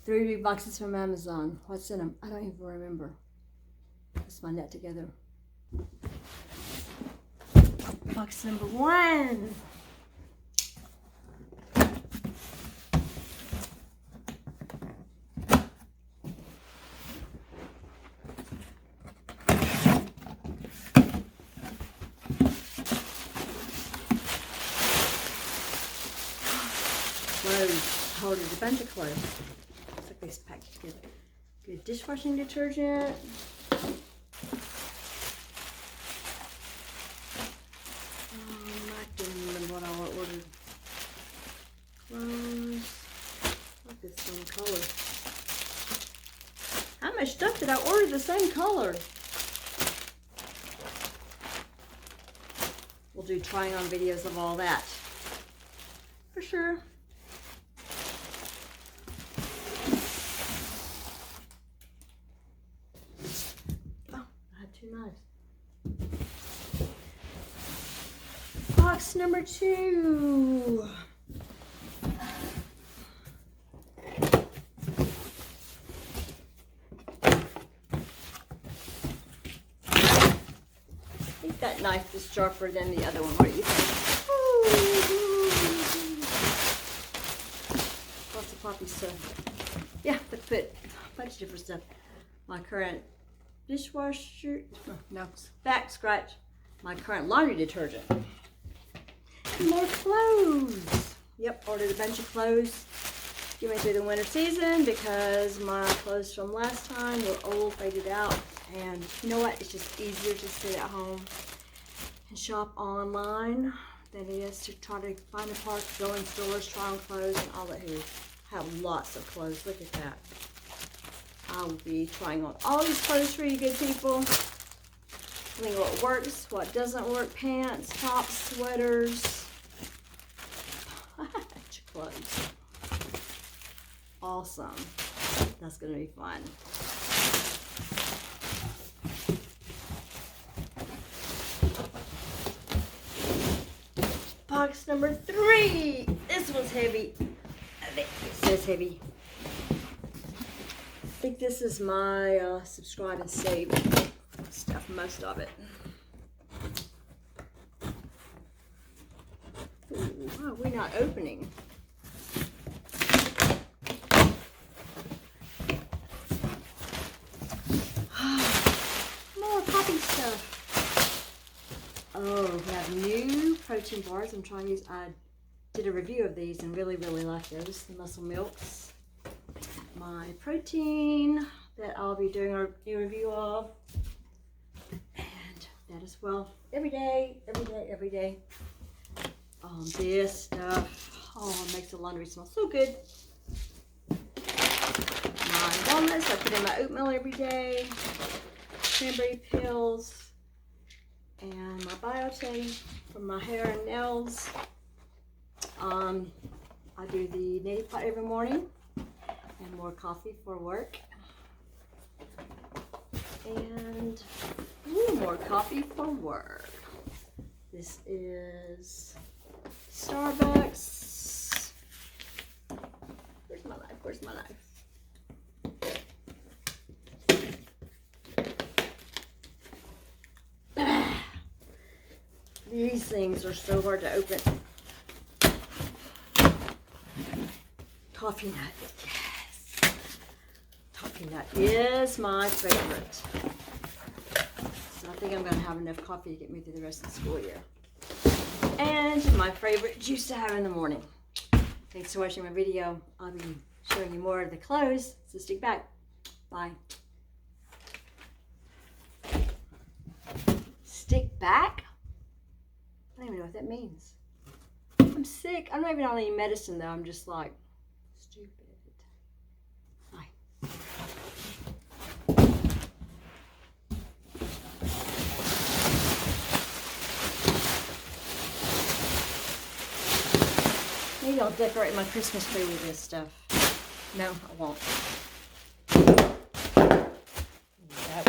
3 big boxes from Amazon. What's in them? I don't even remember. Let's find that together. Box number 1. Clothes. Hold it, a bunch of clothes. Looks like these packed together. Good dishwashing detergent. I can't remember what I ordered. Clothes. I like this same color. How much stuff did I order the same color? We'll do trying on videos of all that. For sure. Box number 2. I think that knife is sharper than the other one. What do you think? Lots of poppy stuff. Yeah, I put a bunch of different stuff. My current dishwasher, no, back scratch. My current laundry detergent. More clothes. Yep, ordered a bunch of clothes. Get me through the winter season because my clothes from last time were old, faded out. And you know what? It's just easier to sit at home and shop online than it is to try to find a part, go in stores, try on clothes, and all that here. I have lots of clothes. Look at that. I will be trying on all these clothes for you good people. Telling you what works, what doesn't work. Pants, tops, sweaters. Bunch of clothes. Awesome. That's going to be fun. Box number 3. This one's heavy. I think it says heavy. I think this is my subscribe and save stuff, most of it. Ooh, why are we not opening? More poppy stuff. Oh, we have new protein bars. I'm trying these. I did a review of these and really like those. The Muscle Milks. My protein that I'll be doing a review of. And that as well. Every day. This stuff. Oh, it makes the laundry smell so good. My walnuts. I put in my oatmeal every day. Cranberry pills. And my biotin for my hair and nails. I do the native pot every morning. And more coffee for work. And more coffee for work. This is Starbucks. Where's my knife? Where's my knife? These things are so hard to open. Coffee nut. Yes. Coffee nut is my favorite. So I think I'm going to have enough coffee to get me through the rest of the school year. And my favorite juice to have in the morning. Thanks for watching my video. I'll be showing you more of the clothes, so stick back. Bye. Stick back? I don't even know what that means. I'm sick. I'm not even on any medicine though. I'm just like stupid. Bye. Maybe I'll decorate my Christmas tree with this stuff. No, I won't. That